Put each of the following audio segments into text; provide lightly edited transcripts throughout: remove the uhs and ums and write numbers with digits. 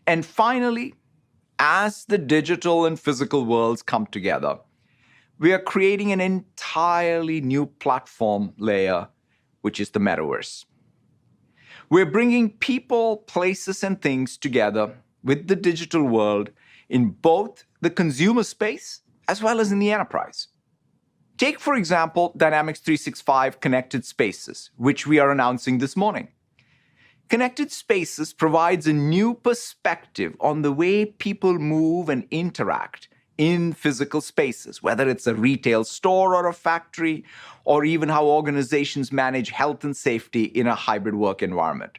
And finally, as the digital and physical worlds come together, we are creating an entirely new platform layer, which is the Metaverse. We're bringing people, places, and things together with the digital world in both the consumer space as well as in the enterprise. Take, for example, Dynamics 365 Connected Spaces, which we are announcing this morning. Connected Spaces provides a new perspective on the way people move and interact in physical spaces, whether it's a retail store or a factory, or even how organizations manage health and safety in a hybrid work environment.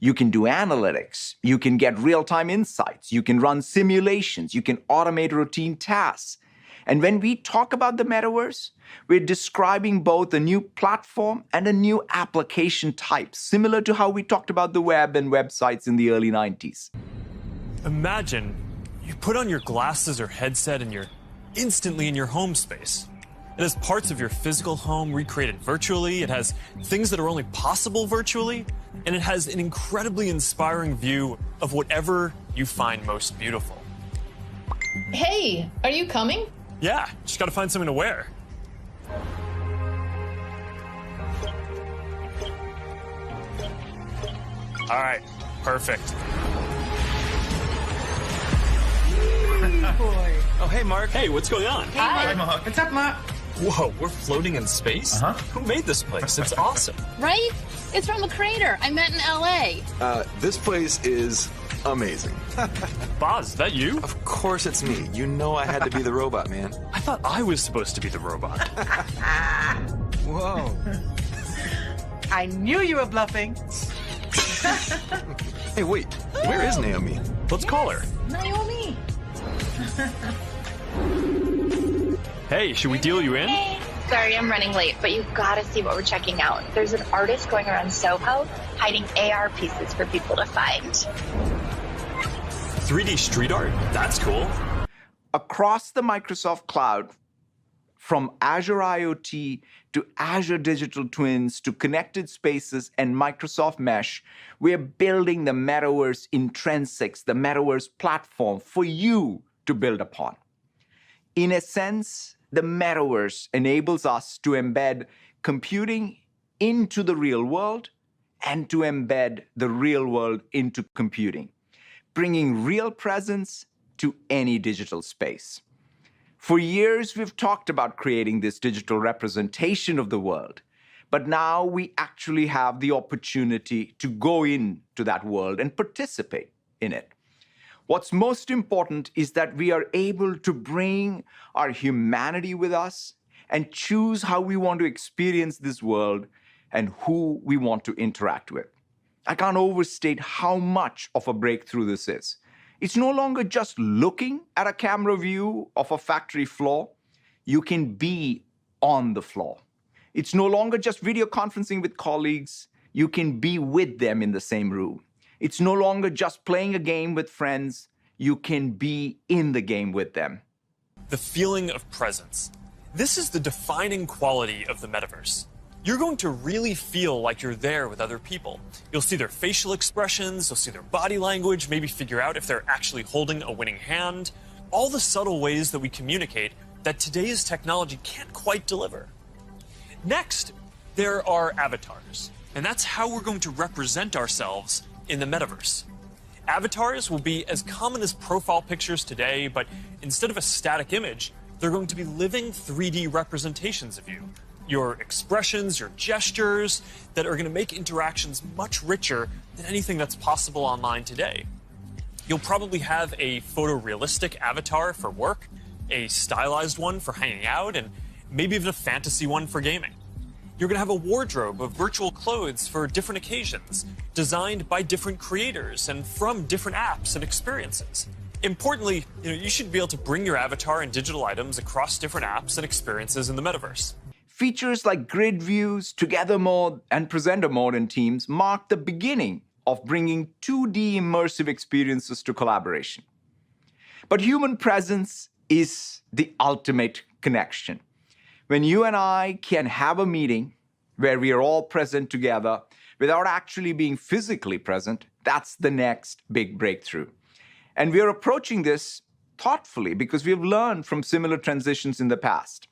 You can do analytics, you can get real-time insights, you can run simulations, you can automate routine tasks. And when we talk about the metaverse, we're describing both a new platform and a new application type, similar to how we talked about the web and websites in the early 90s. Imagine you put on your glasses or headset and you're instantly in your home space. It has parts of your physical home recreated virtually, it has things that are only possible virtually, and it has an incredibly inspiring view of whatever you find most beautiful. Hey, are you coming? Yeah, just gotta find something to wear. All right, perfect. Boy. Oh, hey, Mark. Hey, what's going on? Hi. Mark. What's up, Mark? Whoa, we're floating in space? Who made this place? It's awesome. Right? It's from the creator I met in LA. This place is amazing. Boz, is that you? Of course it's me. You know I had to be the robot, man. I thought I was supposed to be the robot. Whoa. I knew you were bluffing. Hey, wait. Where is Naomi? Let's call her. Naomi. Hey, should we deal you in? Hey. Sorry, I'm running late, but you've got to see what we're checking out. There's an artist going around Soho hiding AR pieces for people to find. 3D street art? That's cool. Across the Microsoft Cloud, from Azure IoT to Azure Digital Twins to Connected Spaces and Microsoft Mesh, we're building the Metaverse intrinsics, the Metaverse platform for you to build upon. In a sense, the Metaverse enables us to embed computing into the real world and to embed the real world into computing, bringing real presence to any digital space. For years, we've talked about creating this digital representation of the world, but now we actually have the opportunity to go into that world and participate in it. What's most important is that we are able to bring our humanity with us and choose how we want to experience this world and who we want to interact with. I can't overstate how much of a breakthrough this is. It's no longer just looking at a camera view of a factory floor. You can be on the floor. It's no longer just video conferencing with colleagues. You can be with them in the same room. It's no longer just playing a game with friends. You can be in the game with them. The feeling of presence. This is the defining quality of the metaverse. You're going to really feel like you're there with other people. You'll see their facial expressions, you'll see their body language, maybe figure out if they're actually holding a winning hand. All the subtle ways that we communicate that today's technology can't quite deliver. Next, there are avatars, and that's how we're going to represent ourselves in the metaverse. Avatars will be as common as profile pictures today, but instead of a static image, they're going to be living 3D representations of you. Your expressions, your gestures, that are going to make interactions much richer than anything that's possible online today. You'll probably have a photorealistic avatar for work, a stylized one for hanging out, and maybe even a fantasy one for gaming. You're going to have a wardrobe of virtual clothes for different occasions, designed by different creators and from different apps and experiences. Importantly, you should be able to bring your avatar and digital items across different apps and experiences in the metaverse. Features like grid views, together mode, and presenter mode in Teams mark the beginning of bringing 2D immersive experiences to collaboration. But human presence is the ultimate connection. When you and I can have a meeting where we are all present together without actually being physically present, that's the next big breakthrough. And we are approaching this thoughtfully because we have learned from similar transitions in the past.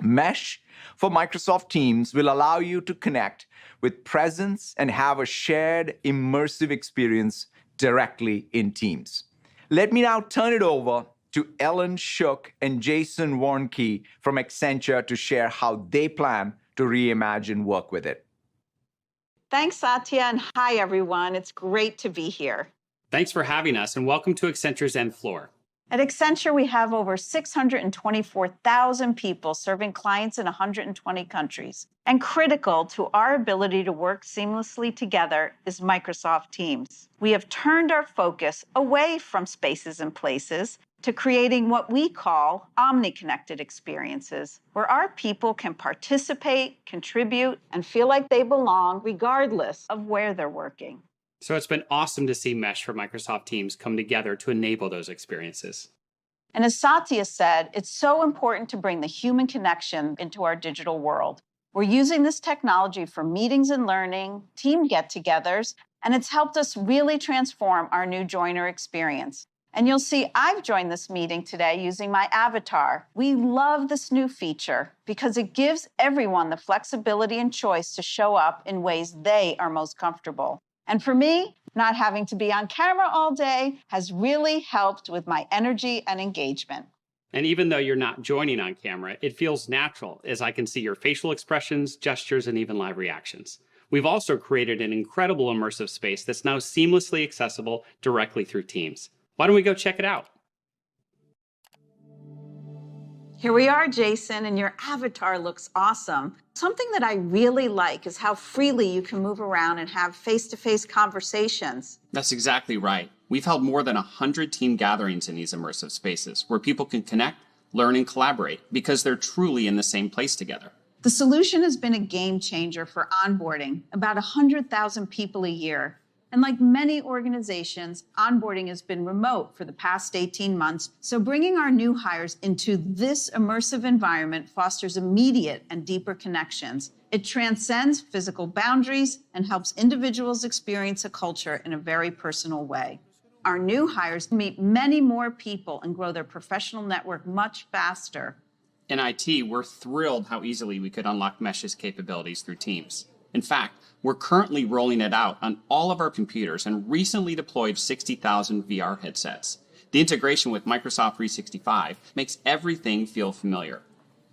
Mesh for Microsoft Teams will allow you to connect with presence and have a shared immersive experience directly in Teams. Let me now turn it over to Ellen Shook and Jason Warnke from Accenture to share how they plan to reimagine work with it. Thanks, Satya, and hi, everyone. It's great to be here. Thanks for having us, and welcome to Accenture's Nth Floor. At Accenture, we have over 624,000 people serving clients in 120 countries. And critical to our ability to work seamlessly together is Microsoft Teams. We have turned our focus away from spaces and places to creating what we call omni-connected experiences, where our people can participate, contribute, and feel like they belong regardless of where they're working. So it's been awesome to see Mesh for Microsoft Teams come together to enable those experiences. And as Satya said, it's so important to bring the human connection into our digital world. We're using this technology for meetings and learning, team get-togethers, and it's helped us really transform our new joiner experience. And you'll see I've joined this meeting today using my avatar. We love this new feature because it gives everyone the flexibility and choice to show up in ways they are most comfortable. And for me, not having to be on camera all day has really helped with my energy and engagement. And even though you're not joining on camera, it feels natural as I can see your facial expressions, gestures, and even live reactions. We've also created an incredible immersive space that's now seamlessly accessible directly through Teams. Why don't we go check it out? Here we are, Jason, and your avatar looks awesome. Something that I really like is how freely you can move around and have face-to-face conversations. That's exactly right. We've held more than 100 team gatherings in these immersive spaces where people can connect, learn, and collaborate because they're truly in the same place together. The solution has been a game changer for onboarding about 100,000 people a year. And like many organizations, onboarding has been remote for the past 18 months. So bringing our new hires into this immersive environment fosters immediate and deeper connections. It transcends physical boundaries and helps individuals experience a culture in a very personal way. Our new hires meet many more people and grow their professional network much faster. In IT, we're thrilled how easily we could unlock Mesh's capabilities through Teams. In fact, we're currently rolling it out on all of our computers and recently deployed 60,000 VR headsets. The integration with Microsoft 365 makes everything feel familiar.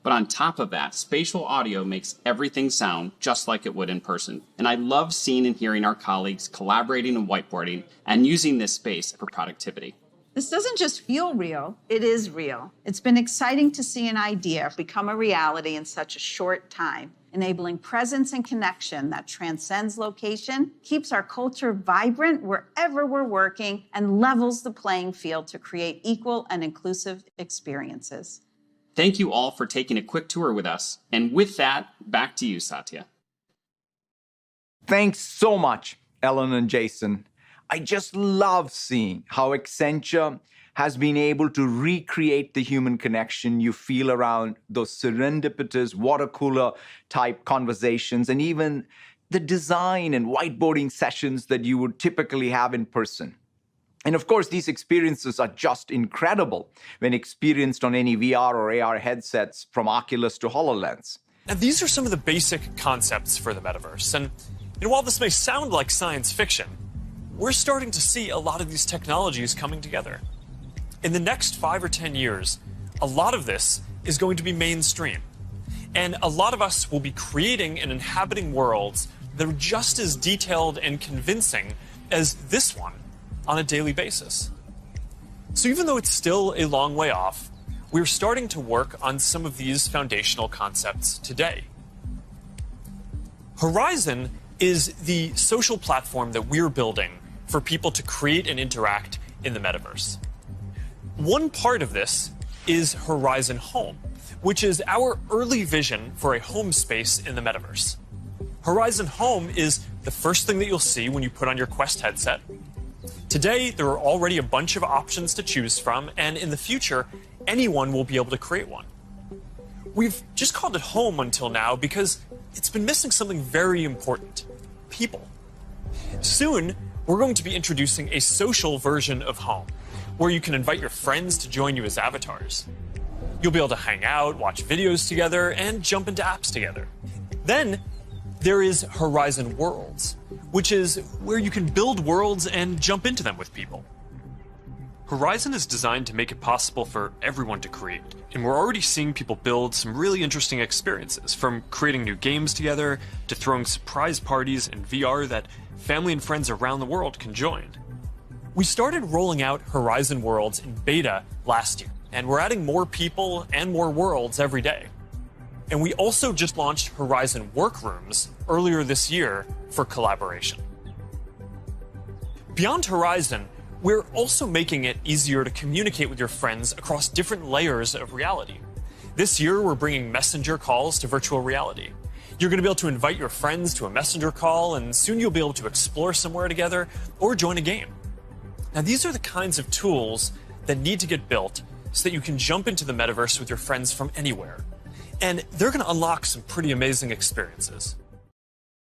But on top of that, spatial audio makes everything sound just like it would in person. And I love seeing and hearing our colleagues collaborating and whiteboarding and using this space for productivity. This doesn't just feel real, it is real. It's been exciting to see an idea become a reality in such a short time, enabling presence and connection that transcends location, keeps our culture vibrant wherever we're working, and levels the playing field to create equal and inclusive experiences. Thank you all for taking a quick tour with us. And with that, back to you, Satya. Thanks so much, Ellen and Jason. I just love seeing how Accenture has been able to recreate the human connection you feel around those serendipitous water cooler type conversations and even the design and whiteboarding sessions that you would typically have in person. And of course, these experiences are just incredible when experienced on any VR or AR headsets from Oculus to HoloLens. And these are some of the basic concepts for the metaverse. And while this may sound like science fiction, we're starting to see a lot of these technologies coming together. In the next 5 or 10 years, a lot of this is going to be mainstream. And a lot of us will be creating and inhabiting worlds that are just as detailed and convincing as this one on a daily basis. So even though it's still a long way off, we're starting to work on some of these foundational concepts today. Horizon is the social platform that we're building for people to create and interact in the metaverse. One part of this is Horizon Home, which is our early vision for a home space in the metaverse. Horizon Home is the first thing that you'll see when you put on your Quest headset. Today, there are already a bunch of options to choose from, and in the future, anyone will be able to create one. We've just called it Home until now because it's been missing something very important: people. Soon, we're going to be introducing a social version of Home, where you can invite your friends to join you as avatars. You'll be able to hang out, watch videos together, and jump into apps together. Then there is Horizon Worlds, which is where you can build worlds and jump into them with people. Horizon is designed to make it possible for everyone to create, and we're already seeing people build some really interesting experiences, from creating new games together to throwing surprise parties in VR that family and friends around the world can join. We started rolling out Horizon Worlds in beta last year, and we're adding more people and more worlds every day. And we also just launched Horizon Workrooms earlier this year for collaboration. Beyond Horizon, we're also making it easier to communicate with your friends across different layers of reality. This year, we're bringing messenger calls to virtual reality. You're going to be able to invite your friends to a messenger call, and soon you'll be able to explore somewhere together or join a game. Now, these are the kinds of tools that need to get built so that you can jump into the metaverse with your friends from anywhere. And they're going to unlock some pretty amazing experiences.